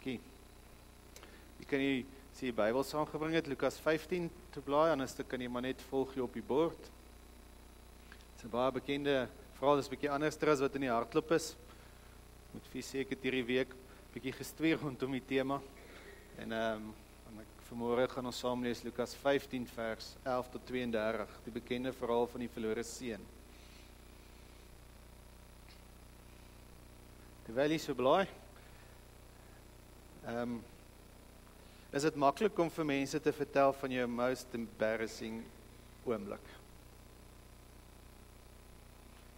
Dankie. Jy kan jy sê die Bybel saamgebring het, Lukas 15 te blaai, anders kan jy maar net volg jy op die bord. Dit is 'n baie bekende verhaal, dis 'n bietjie anders as wat in die hardloop is. Moet vir seker hierdie week bietjie gestweer rondom die tema. En vanmôre gaan ons saam lees Lukas 15 vers 11 tot 32, die bekende verhaal van die verlore seun. Terwyl jy so blaai, is dit maklik om vir mense te vertel van jou most embarrassing oomblik?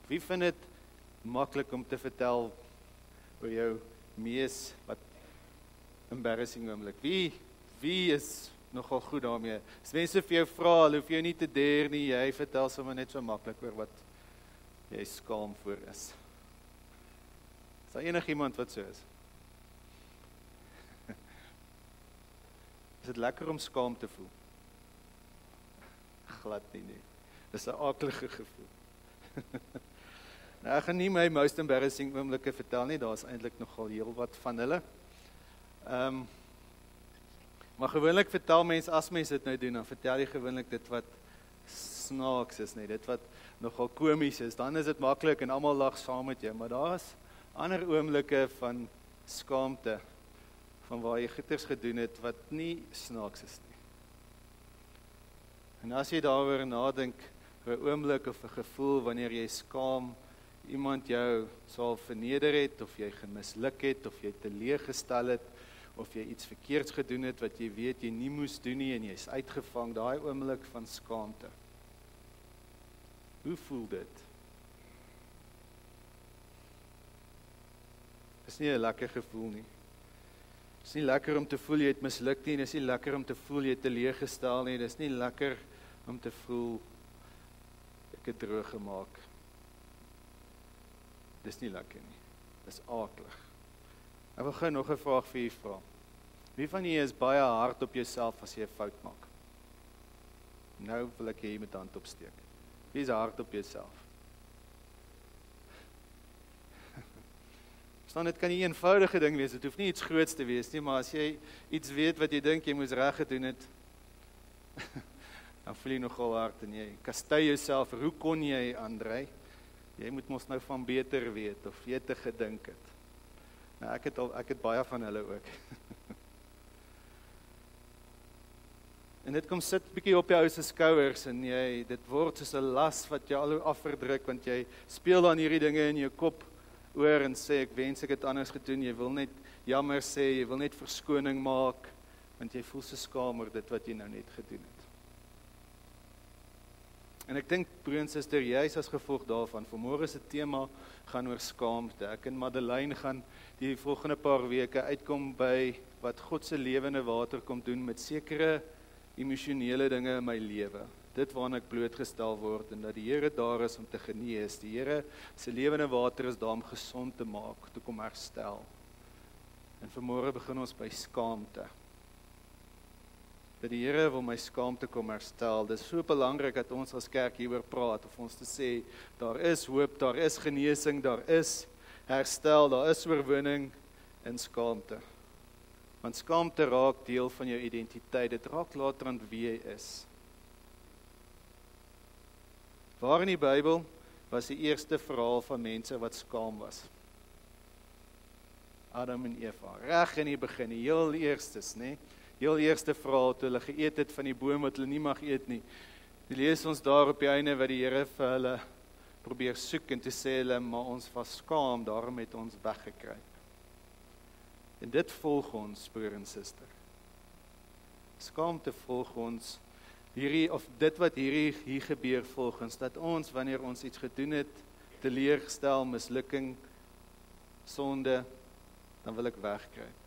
Wie vind dit maklik om te vertel oor jou mees embarrassing oomblik? Wie is nogal goed daarmee? As mense vir jou vra, hulle hoef jou nie te deer nie, jy vertel sommer net so maklik oor wat jy skaam voor is. Is daar enigiemand wat so is? Is dit lekker om skaam te voel? Glad nie. Dis 'n aaklige gevoel. Nou, ek gaan nie my most embarrassing oomblikke vertel nie, daar is eintlik nogal heel wat van hulle. Maar gewoonlik vertel mense, as mense dit nou doen, dan vertel jy gewoonlik dit wat snaaks is, nie, dit wat nogal komies is, dan is dit maklik en almal lag saam met jou, maar daar is ander oomblikke van skaamte, van waar jy goeters gedoen het wat nie snaaks is nie. En as jy daaroor nadink, 'n oomblik of 'n gevoel wanneer jy skaam, iemand jou sal verneder het, of jy gemisluk het, of jy teleeggestel het, of jy iets verkeerds gedoen het wat jy weet jy nie moes doen nie en jy's uitgevang, daai oomblik van skaamte. Hoe voel dit? Dis nie 'n lekker gevoel nie. Dis nie lekker om te voel jy het misluk nie, dis nie lekker om te voel jy het teleeggestel nie, dis nie lekker om te voel ek het droog gemaak. Dis nie lekker nie. Dis aaklig. Ek wil gou nog 'n vraag vir u vra. Wie van julle is baie hard op jouself as jy 'n fout maak? Nou wil ek hê jy moet hand opsteek. Wie is hard op jouself? Verstaan, dit kan 'n eenvoudige ding wees, dit hoef nie iets groots te wees nie, maar as jy iets weet wat jy dink jy moes reg gedoen het, dan voel jy nogal hard en jy kastei jouself, hoe kon jy, Andrei? Jy moet mos nou van beter weet, of jy te gedink het. Nou, ek het baie van hulle ook. En dit kom sit bietjie op jou se skouers, en dit word soos 'n las wat jy al hoe afverdruk, want jy speel dan hierdie dinge in jou kop oor en sê, ek wens ek het anders gedoen, jy wil net jammer sê, jy wil net verskoning maak, want jy voel so skaam oor dit wat jy nou net gedoen het. En ek dink, broer en suster, juis as gevolg daarvan, vanmôre se tema gaan oor skaamte. Ek en Madeleine gaan die volgende paar weke uitkom by wat God se lewende water kom doen met sekere emosionele dinge in my lewe. Dit waarna ek blootgestel word en dat die Here daar is om te genees. Die Here se lewende water is daar om gesond te maak, te kom herstel. En vanmôre begin ons by skaamte. Dat die Here wil my skaamte kom herstel. Dit is so belangrik dat ons as kerk hieroor praat, of ons te sê, daar is hoop, daar is genesing, daar is herstel, daar is oorwinning in skaamte. Want skaamte raak deel van jou identiteit, dit raak later aan wie jy is. Waar in die Bybel was die eerste verhaal van mense wat skaam was? Adam en Eva, reg in die begin, die heel eerstes, né? Heel eerste verhaal, toe hulle geëet het van die boom wat hulle nie mag eet nie. Die lees ons daar op die einde wat die Here vir hulle probeer soek en toe sê hulle, maar ons was skaam, daarom het ons weggekruip. En dit volg ons, broer en suster. Skaamte volg ons, dit wat hier gebeur volg ons, dat ons, wanneer ons iets gedoen het, teleurgestel, mislukking, sonde, dan wil ek wegkruip.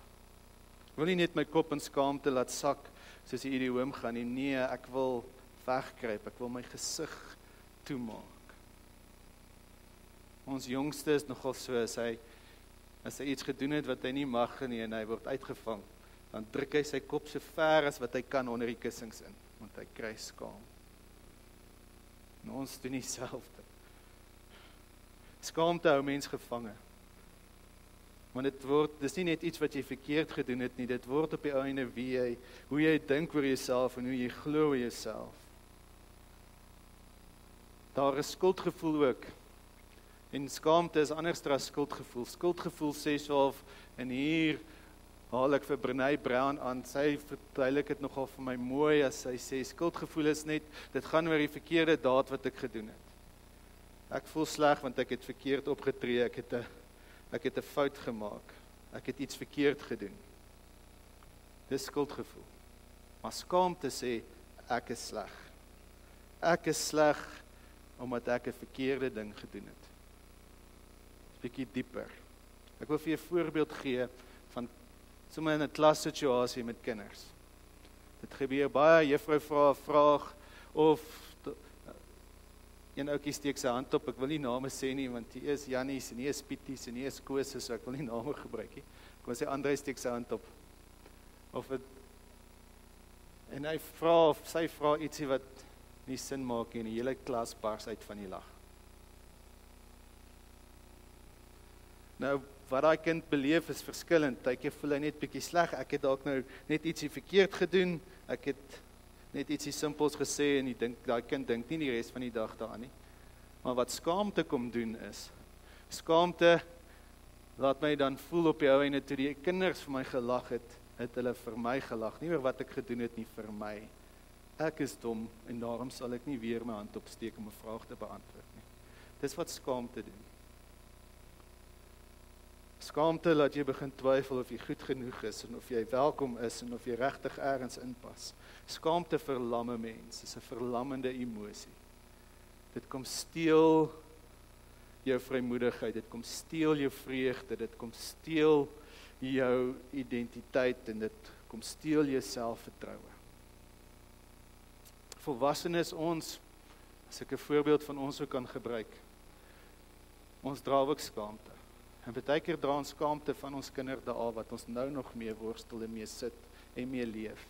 Ek wil nie net my kop in skaamte laat sak, soos die idioom gaan nie. Nee, ek wil wegkruip, ek wil my gesig toemaak. Ons jongste is nogal so, as hy iets gedoen het wat hy nie mag nie, en hy word uitgevang, dan druk hy sy kop so ver as wat hy kan onder die kussings in, want hy kry skaam. En ons doen dieselfde. Skaamte hou mens gevange. Want dis nie net iets wat jy verkeerd gedoen het nie, dit word op die einde hoe jy dink oor jouself en hoe jy glo oor jouself. Daar is skuldgevoel ook. En skaamte is anders as skuldgevoel. Skuldgevoel sê self, en hier haal ek vir Brené Brown aan, sy verduidelik dit nogal vir my mooi, as sy sê, skuldgevoel is net, dit gaan oor die verkeerde daad wat ek gedoen het. Ek voel sleg, want ek het verkeerd opgetree, ek het 'n fout gemaak, ek het iets verkeerd gedoen. Dis skuldgevoel. Maar skaamte sê, ek is sleg. Ek is sleg, omdat ek 'n verkeerde ding gedoen het. Bietjie dieper. Ek wil vir jou 'n voorbeeld gee van sommer in 'n klassituasie met kinders. Dit gebeur baie, juffrou vra 'n vraag of een ouetjie steek sy hand op, ek wil nie name sê nie, want hier is Jannies en hier is Pieties en hier is Kose, so ek wil nie name gebruik nie. Ek wil sê André steek sy hand op. En hy vra of sy vra ietsie wat nie sin maak nie, en die hele klas bars uit van die lag. Nou, wat daai kind beleef is verskillend. Partykeer voel hy net bietjie sleg. Ek het dalk nou net ietsie verkeerd gedoen. Ek het net ietsie simpels gesê en daai kind dink nie die res van die dag daaraan nie. Maar wat skaamte kom doen is, skaamte laat my dan voel op die ou einde toe die kinders vir my gelag het hulle vir my gelag. Nie oor wat ek gedoen het nie, vir my. Ek is dom en daarom sal ek nie weer my hand opsteek om 'n vraag te beantwoord nie. Dis wat skaamte doen. Skaamte laat jy begin twyfel of jy goed genoeg is en of jy welkom is en of jy regtig ergens inpas. Skaamte verlam 'n mens, is 'n verlammende emosie. Dit kom steel jou vrymoedigheid, dit kom steel jou vreugde, dit kom steel jou identiteit en dit kom steel jou selfvertroue. Volwassenes ons, as ek 'n voorbeeld van ons ook kan gebruik, ons dra ook skaamte. En baie keer dra ons skaamte van ons kinderdae wat ons nou nog mee worstel en mee sit en mee leef.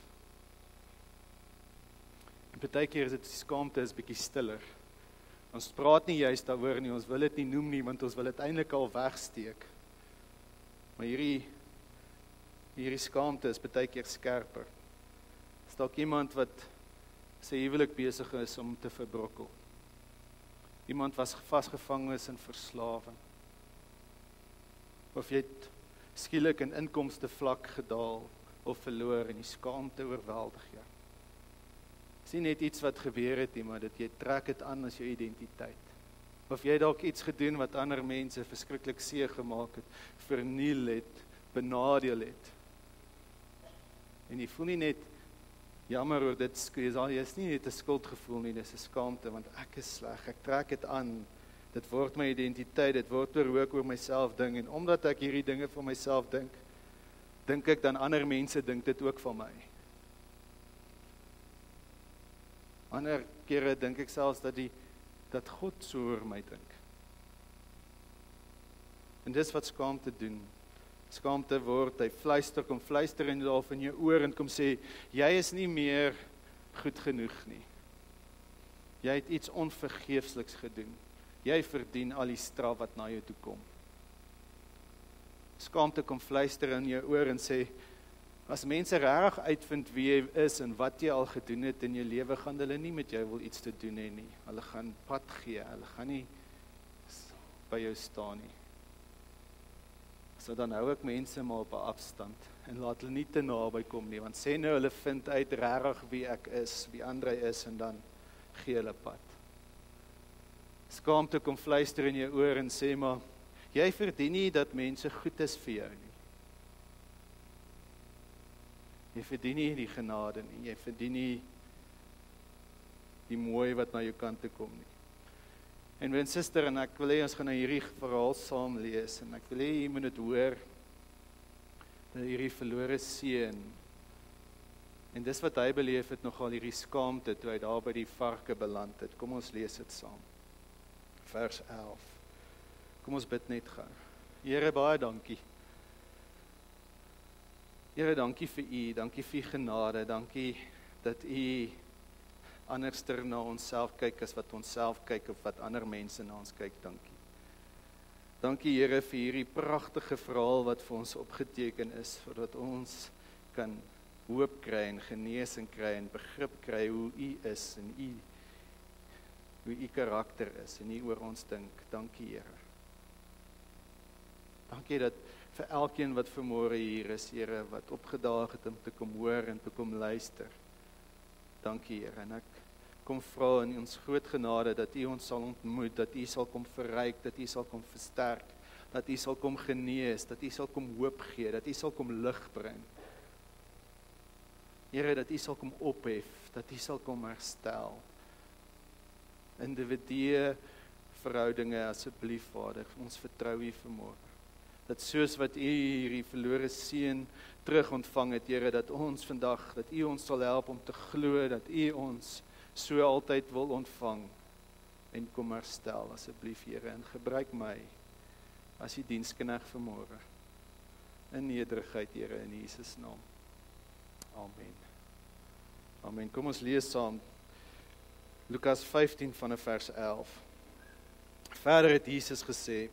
En baie keer is dit skaamte is bietjie stiller. Ons praat nie juist daaroor nie, ons wil dit nie noem nie, want ons wil dit eintlik al wegsteek. Maar hierdie skaamte is baie keer skerper. Is dalk iemand wat sy huwelik besig is om te verbrokkel. Iemand was vasgevang is in verslawing. Of jy het skielik in inkomste vlak gedaal of verloor en die skaamte oorweldig jou. Dis nie net iets wat gebeur het nie, maar dat jy trek dit aan as jou identiteit. Of jy dalk iets gedoen wat ander mense verskriklik seer gemaak het, verniel het, benadeel het. En jy voel nie net jammer oor dit, jy is nie net 'n skuldgevoel nie, dis 'n skaamte, want ek is sleg, ek trek dit aan. Dit word my identiteit, dit word hoe ek oor myself dink, en omdat ek hierdie dinge vir myself dink ek dan ander mense dink dit ook van my. Ander kere dink ek selfs dat God so oor my dink. En dis wat skaamte doen. Skaamte word, hy kom fluister in jou oor en kom sê, jy is nie meer goed genoeg nie. Jy het iets onvergeefsliks gedoen. Jy verdien al die straf wat na jou toe kom. Skaamte kom fluister in jou oor en sê, as mense regtig uitvind wie jy is en wat jy al gedoen het in jou lewe, gaan hulle nie met jou wil iets te doen hê nie. Hulle gaan pad gee, hulle gaan nie by jou staan nie. So dan hou ek mense maar op 'n afstand en laat hulle nie te naby kom nie, want sê nou hulle vind uit regtig wie ek is, wie André is, en dan gee hulle pad. Skaamte kom fluister in jou oor en sê maar, jy verdien nie dat mense goed is vir jou nie. Jy verdien nie die genade nie, jy verdien nie die mooi wat na jou kant toe kom nie. En mijn suster, en ek wil hê ons gaan nou hierdie verhaal saam lees, en ek wil hê jy moet dit hoor, dat hierdie verlore seun, en dis wat hy beleef het, nogal hierdie skaamte, toe hy daar by die varke beland het. Kom ons lees dit saam. Vers 11. Kom ons bid net gou. Here, baie dankie. Here, dankie vir u, dankie vir genade, dankie dat u anderster na ons self kyk as wat ons self kyk of wat ander mense na ons kyk, dankie. Dankie Here vir hierdie pragtige verhaal wat vir ons opgeteken is, sodat ons kan hoop kry en genesing kry en begrip kry hoe U is en hoe U karakter is en U oor ons dink. Dankie Here. Dankie dat vir elkeen wat vanmôre hier is, Here, wat opgedaag het om te kom hoor en te kom luister. Dankie Here, en ek kom vra in ons groot genade dat U ons sal ontmoet, dat U sal kom verryk, dat U sal kom versterk, dat U sal kom genees, dat U sal kom hoop gee, dat U sal kom lig bring. Here, dat U sal kom ophef, dat U sal kom herstel. Individue, verhoudinge, asseblief Vader, ons vertrou U vanmôre. Dat soos wat U hierdie verlore seun terug ontvang het, Here, dat ons vandag, dat U ons sal help om te glo, dat U ons so altyd wil ontvang en kom herstel, asseblief Here, en gebruik my as U diensknegt vanmôre. In nederigheid, Here, in Jesus naam. Amen. Amen. Kom ons lees saam Lukas 15 vanaf vers 11. Verder het Jesus gesê,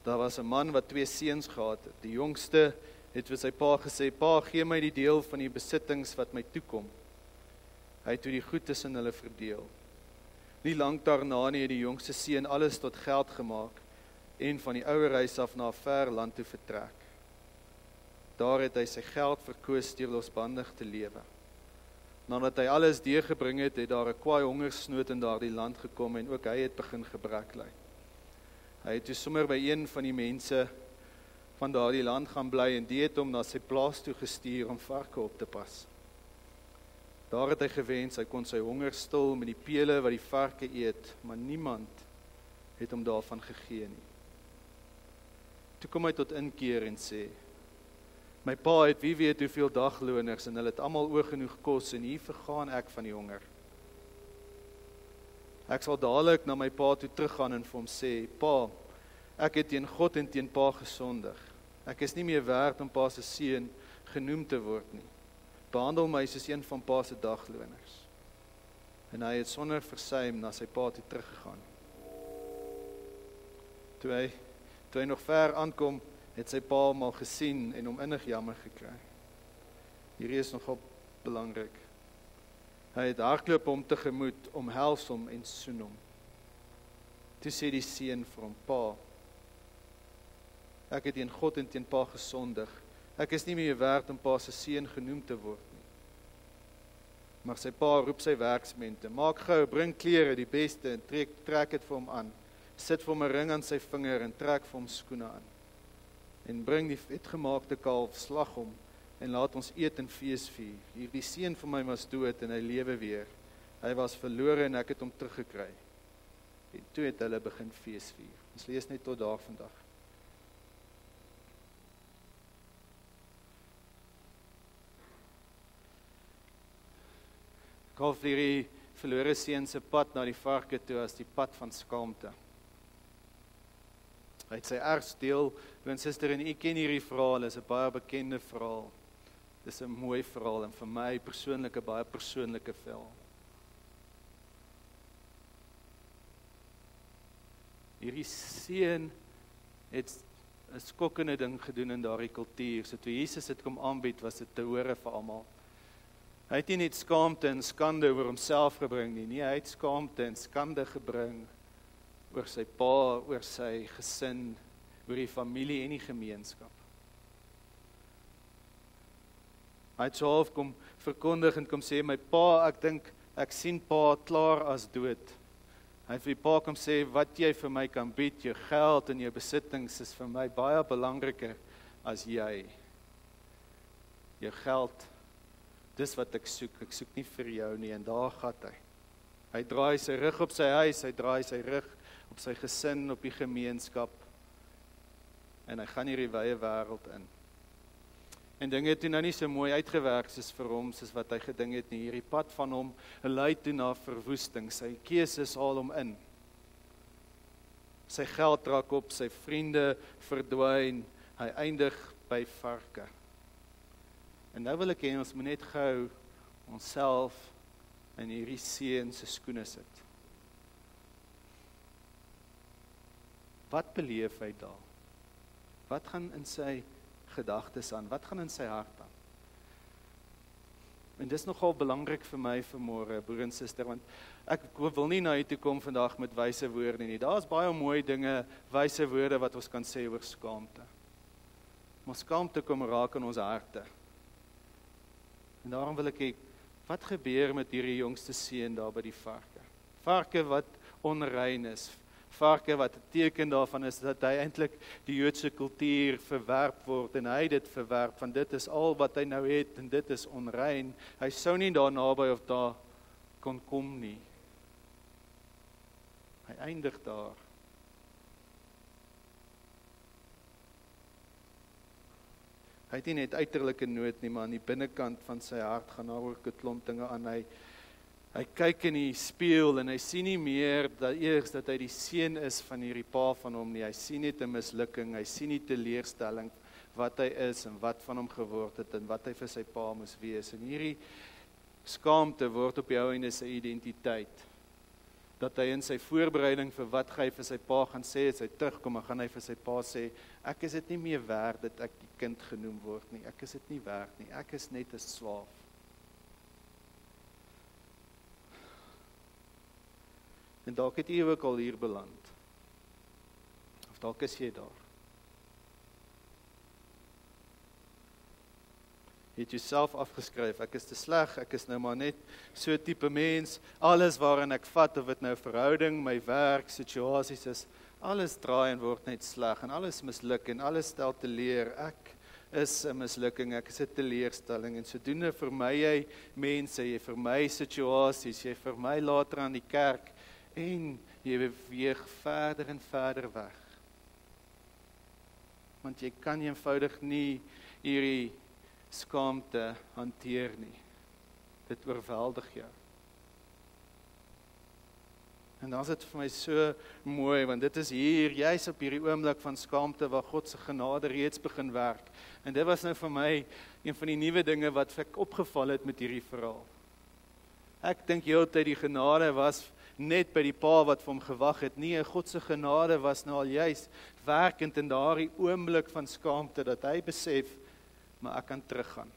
daar was 'n man wat 2 seuns gehad het. Die jongste het vir sy pa gesê, pa, gee my die deel van die besittings wat my toekom. Hy het toe die goed tussen hulle verdeel. Nie lank daarna nie het die jongste seun alles tot geld gemaak en van die ouer huis af na 'n ver land toe vertrek. Daar het hy sy geld verkoos deur losbandig te lewe. Nadat hy alles deurgebring het, het daar 'n kwaai hongersnood in daardie land gekom en ook hy het begin gebrek ly. Hy het toe sommer by een van die mense van daardie land gaan bly en die het hom na sy plaas toe gestuur om varke op te pas. Daar het hy gewens, hy kon sy honger stil met die pele wat die varke eet, maar niemand het hom daarvan gegee nie. Toe kom hy tot inkeer en sê, my pa het wie weet hoeveel dagloners en hulle het almal oor genoeg kos en hier vergaan ek van die honger. Ek sal dadelik na my pa toe teruggaan en vir hom sê, pa, ek het teen God en teen pa gesondig. Ek is nie meer werd om pa se seun genoem te word nie. Behandel my soos een van pa se dagloners. En hy het sonder versuim na sy pa toe teruggegaan. Toe hy nog ver aankom, het sy pa hom al gesien en hom innig jammer gekry. Hierdie is nogal belangrik. Hy het hardloop hom tegemoet, omhels hom en soen hom. Toe sê die seun vir hom, pa, ek het teen God en teen pa gesondig. Ek is nie meer werd om pa se seun genoem te word nie. Maar sy pa roep sy werksmente, maak gou, bring klere, die beste, en trek dit vir hom aan. Sit vir hom 'n ring aan sy vinger en trek vir hom skoene aan. En bring die vetgemaakte kalf, slag hom, en laat ons eet en fees vier. Hierdie seun van my was dood en hy lewe weer. Hy was verlore en ek het hom teruggekry. En toe het hulle begin fees vier. Ons lees net tot daar vandag. Ek half hierdie verlore seun se pad na die varke toe as die pad van skaamte. Hy het sy erfs deel, en suster, en u ken hierdie verhaal, is 'n baie bekende verhaal. Dis 'n mooi verhaal en vir my persoonlik 'n baie persoonlike verhaal. Hierdie seun het 'n skokkende ding gedoen in daardie kultuur. So toe Jesus dit kom aanbied, was dit te hore vir almal. Hy het nie net skaamte en skande oor homself gebring nie. Nee, hy het skaamte en skande gebring oor sy pa, oor sy gesin, oor die familie en die gemeenskap. Hy het so half kom verkondig en kom sê, my pa, ek dink, ek sien pa klaar as dood. Hy het vir die pa kom sê, wat jy vir my kan bied, jou geld en jou besittings is vir my baie belangriker as jy. Jou geld, dis wat ek soek nie vir jou nie, en daar gaan hy. Hy draai sy rug op sy huis, hy draai sy rug op sy gesin, op die gemeenskap, en hy gaan hierdie wye wêreld in. En dinge het toe nou nie so mooi uitgewerk soos vir hom, soos wat hy gedink het nie. Hierdie pad van hom lei toe na verwoesting, sy keuses haal hom in. Sy geld raak op, sy vriende verdwyn, hy eindig by varke. En nou wil ek hê ons moet net gou onsself in hierdie seun se skoene sit. Wat beleef hy daar? Wat gaan in sy gedagtes aan? Wat gaan in sy hart aan? En dis nogal belangrik vir my vanmôre, broer en suster, want ek wil nie na u toe kom vandag met wyse woorde nie. Daar's baie mooi dinge, wyse woorde wat ons kan sê oor skaamte. Maar skaamte kom raak in ons harte. En daarom wil ek hê, wat gebeur met hierdie jongste seun daar by die varke? Varke wat onrein is, varke wat 'n teken daarvan is dat hy eintlik die Joodse kultuur verwerp word en hy dit verwerp, van dit is al wat hy nou het en dit is onrein. Hy sou nie daar naby of daar kon kom nie. Hy eindig daar. Hy het nie net uiterlike nood nie, maar aan die binnekant van sy hart gaan daar ook 'n klomp dinge aan. Hy kyk in die spieël en hy sien nie meer dat hy die seun is van hierdie pa van hom nie. Hy sien net 'n mislukking, hy sien nie teleurstelling wat hy is en wat van hom geword het en wat hy vir sy pa moes wees. En hierdie skaamte word op die ou einde sy identiteit. Dat hy in sy voorbereiding vir wat hy vir sy pa gaan sê, as hy terugkom, dan gaan hy vir sy pa sê, ek is dit nie meer werd dat ek die kind genoem word nie. Ek is dit nie werd nie. Ek is net 'n slaaf. En dalk het jy ook al hier beland. Of dalk is jy daar. Jy het jouself afgeskryf, ek is te sleg, ek is nou maar net so tipe mens, alles waarin ek vat, of dit nou verhouding, my werk, situasies is, alles draai en word net sleg, en alles misluk, en alles stel teleur, ek is 'n mislukking, ek is 'n teleurstelling, en sodoende vermy jy mense, jy vermy situasies, jy vermy later aan die kerk, en jy beweeg verder en verder weg. Want jy kan eenvoudig nie hierdie skaamte hanteer nie. Dit oorweldig jou. En dan is dit vir my so mooi, want dit is hier, juis op hierdie oomblik van skaamte, waar God se genade reeds begin werk. En dit was nou vir my een van die nuwe dinge wat ek opgeval het met hierdie verhaal. Ek dink heeltyd die genade was net by die pa wat vir hom gewag het. Nee, God se genade was nou al juis werkend in daardie oomblik van skaamte, dat hy besef, maar ek kan teruggaan.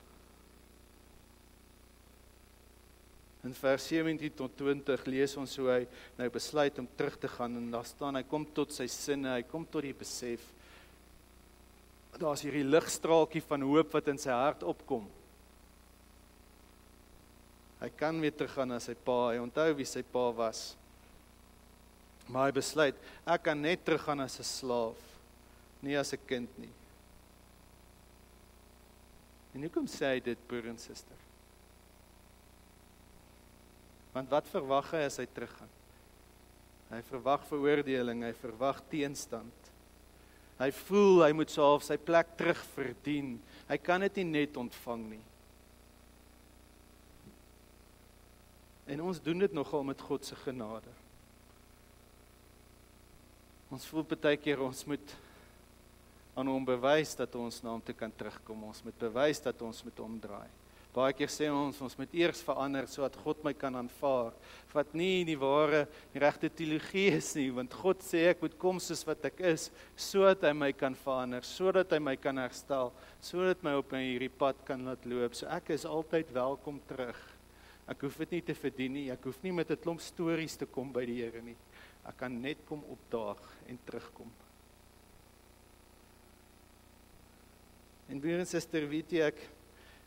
In vers 17 tot 20 lees ons hoe hy nou besluit om terug te gaan, en daar staan, hy kom tot sy sinne, hy kom tot die besef, daar is hierdie ligstraaltjie van hoop wat in sy hart opkom. Hy kan weer teruggaan na sy pa, hy onthou wie sy pa was. Maar hy besluit, ek kan net teruggaan as 'n slaaf, nie as 'n kind nie. En hoekom sê hy dit, broer en suster? Want wat verwag hy as hy teruggaan? Hy verwag veroordeling, hy verwag teenstand. Hy voel hy moet self sy plek terug verdien. Hy kan dit nie net ontvang nie. En ons doen dit nogal met God se genade. Ons voel baie keer ons moet aan hom bewys dat ons na hom toe kan terugkom. Ons moet bewys dat ons moet omdraai. Baie keer sê ons moet eers verander sodat God my kan aanvaar. Wat nie die ware, die regte teologie is nie, want God sê ek moet kom soos wat ek is, sodat hy my kan verander, sodat hy my kan herstel, sodat my op hierdie pad kan laat loop. So ek is altyd welkom terug. Ek hoef dit nie te verdien nie, ek hoef nie met 'n klomp stories te kom by die Here nie. Ek kan net kom opdaag en terugkom. En broer en suster, weet jy,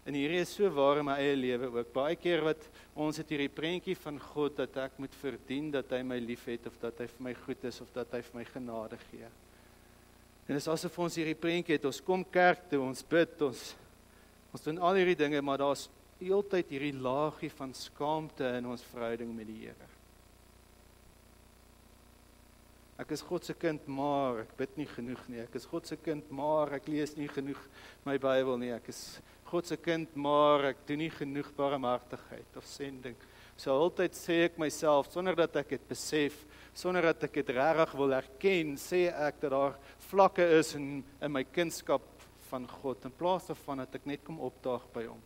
en hierdie is so waar in my eie lewe ook, baie keer wat ons het hierdie prentjie van God, dat ek moet verdien, dat hy my lief het, of dat hy vir my goed is, of dat hy vir my genade gee. En dis asof ons hierdie prentjie het, ons kom kerk toe, ons bid, ons doen al hierdie dinge, maar daar's heeltyd hierdie laagie van skaamte in ons verhouding met die Here. Ek is God se kind, maar ek bid nie genoeg nie. Ek is God se kind, maar ek lees nie genoeg my Bybel nie. Ek is God se kind, maar ek doen nie genoeg barmhartigheid of sending. So altyd sê ek myself, sonder dat ek dit besef, sonder dat ek dit regtig wil erken, sê ek dat daar vlakke is in my kindskap van God, in plaas daarvan dat ek net kom opdaag by hom.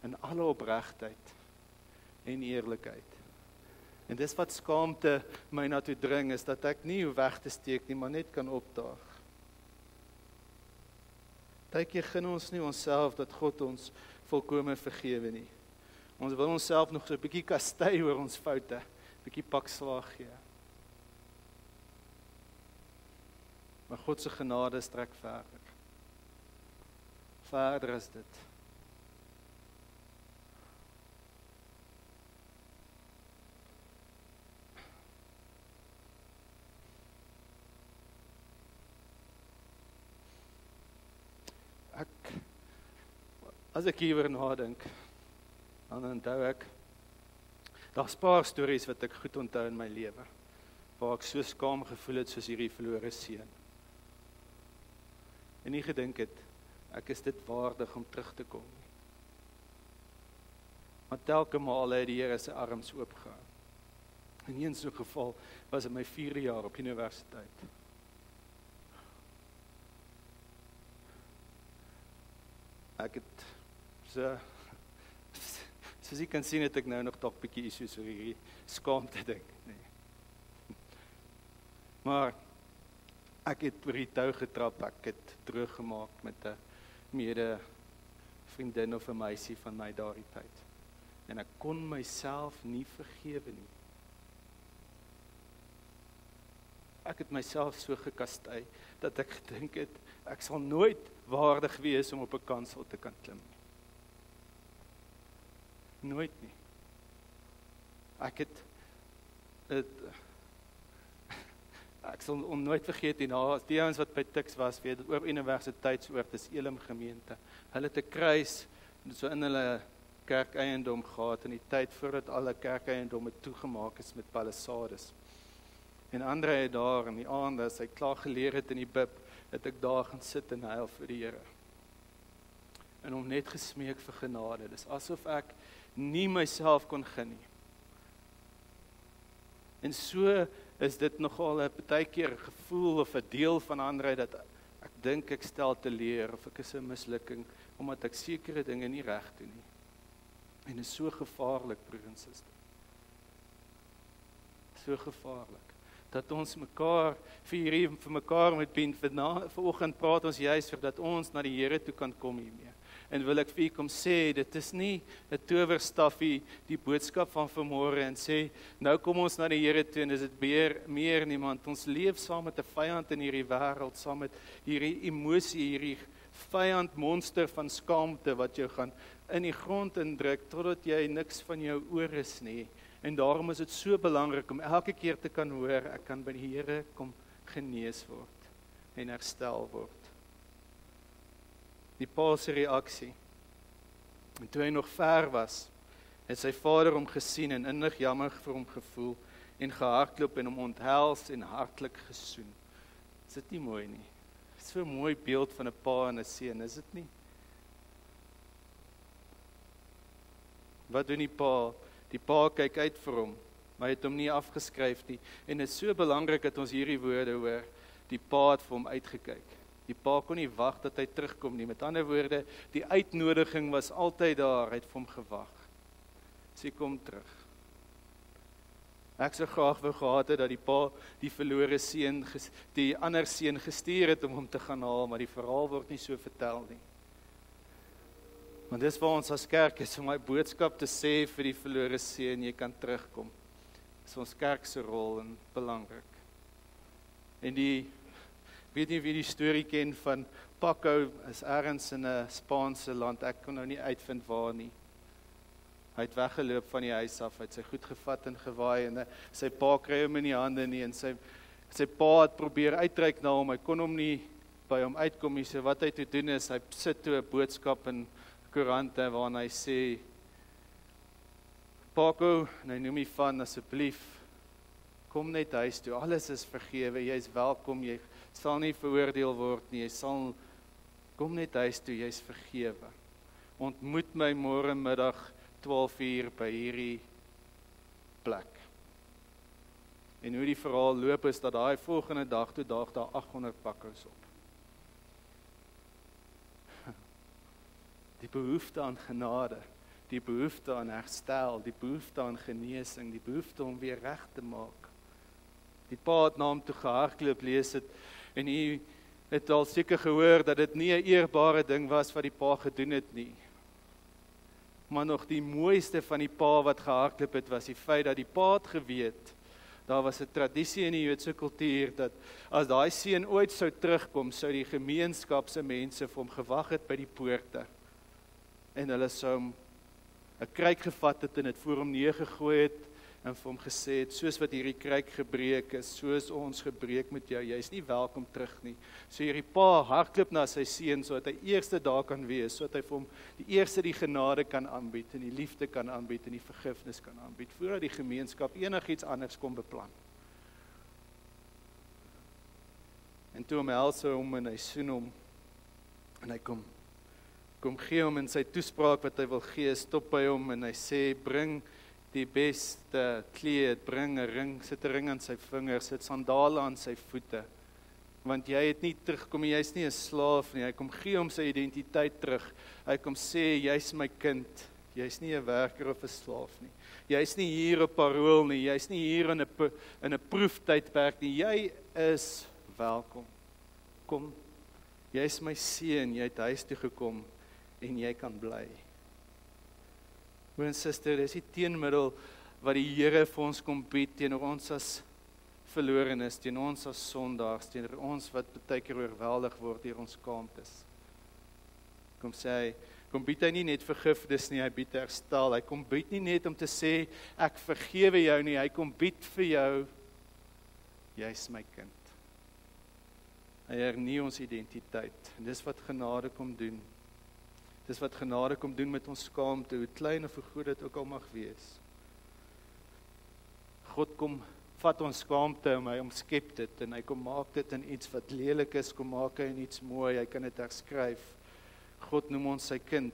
In alle opregtheid en eerlikheid. En dis wat skaamte my na toe dring, is dat ek nie hoe weg te steek nie, maar net kan opdaag. Partykeer gun ons nie onsself dat God ons volkome vergewe nie. Ons wil onsself nog so 'n bietjie kastei oor ons foute, bietjie pak slaag gee. Maar God se genade strek verder. Verder as dit. As ek hieroor nadink, dan onthou ek, daar's 'n paar stories wat ek goed onthou in my lewe, waar ek so skaam gevoel het soos hierdie verlore seun. En nie gedink het, ek is dit waardig om terug te kom nie. Maar telke maal het die Here sy arms oopgehou. In een so geval was in my 4de jaar op universiteit. Ek het soos jy kan sien, het ek nou nog dalk bietjie issues oor hierdie skaamte ding. Nee. Maar ek het oor die tou getrap, ek het droog gemaak met 'n mede vriendin of 'n meisie van my daardie tyd. En ek kon myself nie vergewe nie. Ek het myself so gekastei, dat ek gedink het, ek sal nooit waardig wees om op 'n kansel te kan klim nie. Nooit nie. Ek sal nooit vergeet nie, die ouens wat by Tuks was, weet oor universiteitsoord, dis Elim gemeente. Hulle het 'n kruis so in hulle kerkeiendom gehad in die tyd voordat alle kerkeiendomme toegemaak is met palissades. En Andre het daar in die aand, as hy klaar geleer het in die bib, het ek daar gaan sit en huil vir die Here. En hom net gesmeek vir genade. Dis asof ek nie myself kon gun nie. En so is dit nogal 'n partykeer gevoel of 'n deel van Andre dat ek dink ek stel te leer of ek is 'n mislukking omdat ek sekere dinge nie reg doen nie. En dit is so gevaarlik, broer en suster. So gevaarlik dat ons mekaar vir mekaar moet bind. Vanoggend praat ons juist vir dat ons na die Here toe kan kom hiermee. En wil ek vir u kom sê, dit is nie 'n towerstafie, die boodskap van vanmôre en sê, nou kom ons na die Here toe en is dit meer niemand. Ons leef saam met 'n vyand in hierdie wêreld, saam met hierdie emosie, hierdie vyand monster van skaamte wat jou gaan in die grond indruk totdat jy niks van jou oor is nie. En daarom is dit so belangrik om elke keer te kan hoor, ek kan by die Here kom genees word en herstel word. Die pa se reaksie. En toe hy nog ver was, het sy vader hom gesien en innig jammer vir hom gevoel en gehardloop en hom onthels en hartlik gesoen. Is dit nie mooi nie? So 'n mooi beeld van 'n pa en 'n seun, is dit nie? Wat doen die pa? Die pa kyk uit vir hom, maar hy het hom nie afgeskryf nie. En dit is so belangrik dat ons hierdie woorde hoor. Die pa het vir hom uitgekyk. Die pa kon nie wag dat hy terugkom nie. Met ander woorde, die uitnodiging was altyd daar, hy het vir hom gewag. Sy kom terug. Ek sou graag wou gehad het dat die pa die verlore seun, die ander seun gestuur het om hom te gaan haal, maar die verhaal word nie so vertel nie. Want dis waar ons as kerk is, om my boodskap te sê vir die verlore seun, jy kan terugkom. Dis ons kerk se rol en belangrik. En weet nie wie die storie ken van Paco, is ergens in 'n Spaanse land, ek kon nou nie uitvind waar nie. Hy het weggeloop van die huis af, hy het sy goed gevat en gewaai, en sy pa kry hom in die hande nie, en sy pa het probeer uitreik na hom, hy kon hom nie by hom uitkom nie, so wat hy toe doen is, hy sit toe 'n boodskap in koerante, waarin hy sê, Paco, en hy noem hy van, asseblief, kom net huis toe, alles is vergewe, jy is welkom, jy sal nie veroordeel word nie, jy sal, kom net huis toe, jy is vergewe. Ontmoet my môre middag 12:00 by hierdie plek. En hoe die verhaal loop is, dat daai volgende dag toe daag daar 800 Pacos op. Die behoefte aan genade, die behoefte aan herstel, die behoefte aan genesing, die behoefte om weer reg te maak. Die pa het na hom toe gehardloop, lees dit, en hy het al seker gehoor dat dit nie 'n eerbare ding was wat die pa gedoen het nie. Maar nog die mooiste van die pa wat gehardloop het, was die feit dat die pa het geweet, daar was 'n tradisie in die Joodse kultuur, dat as daai seun ooit sou terugkom, sou die gemeenskap se mense vir hom gewag het by die poorte, en hulle sou hom 'n kruik gevat het en dit voor hom neergegooi het, en vir hom gesê het, soos wat hierdie kruik gebreek is, soos ons gebreek met jou, jy is nie welkom terug nie. So hierdie pa hardloop na sy seun, sodat hy eerste daar kan wees, sodat hy vir hom die eerste die genade kan aanbied, en die liefde kan aanbied, en die vergifnis kan aanbied, voordat die gemeenskap enigiets anders kom beplan. En toe omhels hy hom en hy soen hom, en hy kom gee hom in sy toespraak wat hy wil gee, stop by hom en hy sê, bring die beste kleed, bring 'n ring, sit 'n ring aan sy vinger, sit sandale aan sy voete, want jy het nie terugkom, jy's nie 'n slaaf nie, hy kom gee hom sy identiteit terug, hy kom sê, jy's my kind, jy's nie 'n werker of 'n slaaf nie, jy's nie hier op parool nie, jy's nie hier in 'n proeftydperk nie, jy is welkom, kom, jy's my seun, jy het huis toe gekom, en jy kan bly. Broer en suster, dis die teenmiddel wat die Here vir ons kom bied teenoor ons as verlorenes, teenoor ons as sondaars, teenoor ons wat baie keer oorweldig word deur ons skaamtes. Kom sê hy, kom bied hy nie net vergifnis nie, hy bied herstel. Hy kom bied nie net om te sê ek vergewe jou nie, hy kom bied vir jou, jy's my kind. Hy hernie ons identiteit. En dis wat genade kom doen. Dis wat genade kom doen met ons skaamte, hoe klein of hoe groot dit ook al mag wees. God kom vat ons skaamte en hy omskep dit en hy kom maak dit in iets wat lelik is, kom maak hy in iets mooi, hy kan dit herskryf. God noem ons sy kind.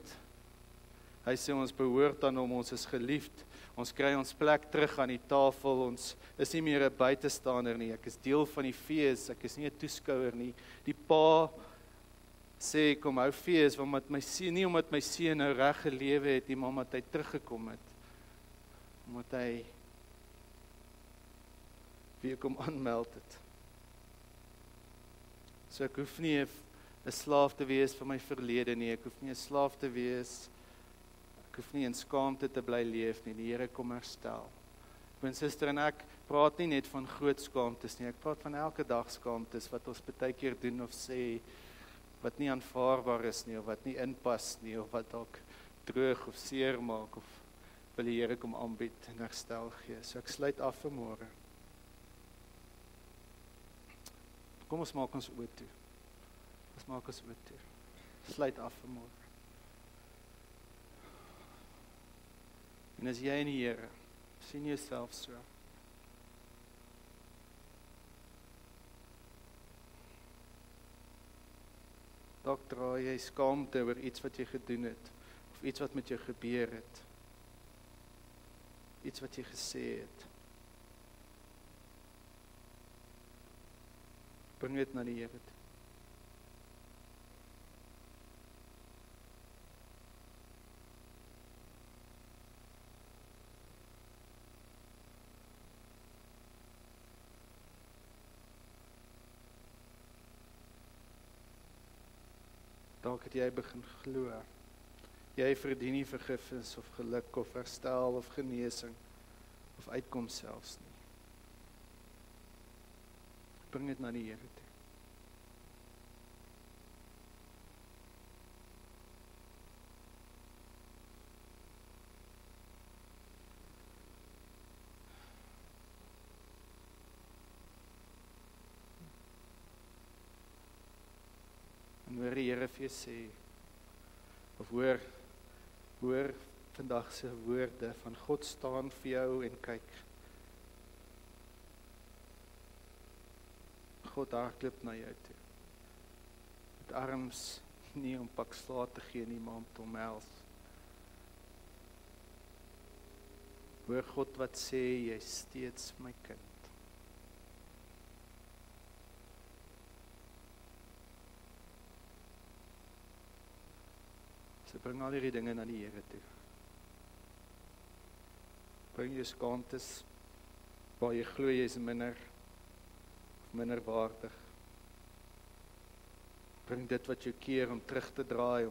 Hy sê ons behoort aan hom, ons is geliefd. Ons kry ons plek terug aan die tafel, ons is nie meer 'n buitestander nie, ek is deel van die fees, ek is nie 'n toeskouer nie. Die pa sê, kom hou fees, omdat my seun, nie omdat my seun nou reg gelewe het, nie, maar omdat hy teruggekom het. Omdat hy weer kom aanmeld het. So ek hoef nie 'n slaaf te wees van my verlede nie, ek hoef nie 'n slaaf te wees, ek hoef nie in skaamte te bly leef nie, die Here kom herstel. Mijn suster en ek praat nie net van groot skaamtes nie, ek praat van elke dag skaamtes wat ons baie keer doen of sê, wat nie aanvaarbaar is nie, of wat nie inpas nie, of wat dalk droog of seer maak, of wil die Here kom aanbied en herstel gee. So ek sluit af vanmôre. Kom ons maak ons oë toe. Ons maak ons oë toe. Sluit af vanmôre. En as jy in die Here, sien jouself so. Dalk dra jy skaamte oor iets wat jy gedoen het, of iets wat met jou gebeur het, iets wat jy gesê het. Bring dit na die Here toe. Dalk het jy begin glo, jy verdien nie vergifnis of geluk of herstel of genesing of uitkoms selfs nie. Bring dit na die Here toe. En hoor die Here vir jou sê, of hoor vandag se woorde van God staan vir jou en kyk. God hardloop na jou toe. Met arms nie om pak slaap te gee nie, maar om te omhels. Hoor God wat sê, jy is steeds my kind. So bring al hierdie dinge na die Here toe. Bring jou skaamtes waar jy glo jy is minderwaardig. Bring dit wat jou keer om terug te draai,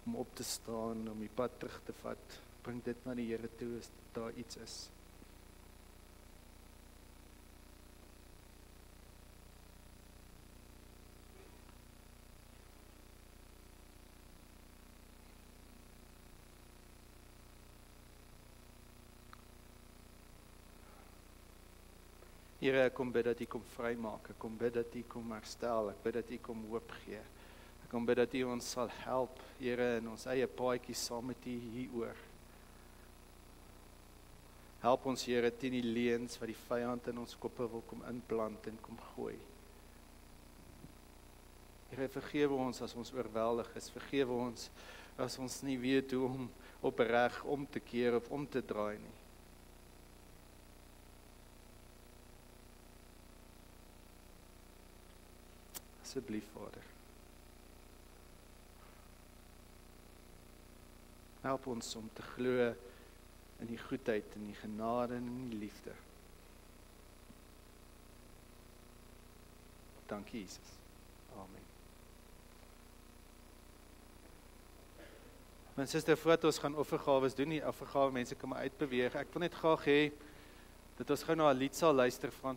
om op te staan, om die pad terug te vat. Bring dit na die Here toe as daar iets is. Here, ek kom bid dat U kom vrymaak, ek kom bid dat U kom herstel, ek bid dat U kom hoop gee. Ek kom bid dat U ons sal help, Here, in ons eie paadjie saam met U hieroor. Help ons, Here, teen die leuns wat die vyand in ons koppe wil kom inplant en kom gooi. Here, vergewe ons as ons oorweldig is, vergewe ons as ons nie weet hoe om opreg om te keer of om te draai nie. Asseblief, Vader. Help ons om te glo in die goedheid, in die genade en in die liefde. Dankie, Jesus. Amen. My suster, voordat ons gaan offergawes doen, die offergawe mense kan maar uitbeweeg. Ek wil net graag hê dat ons gou na 'n lied sal luister van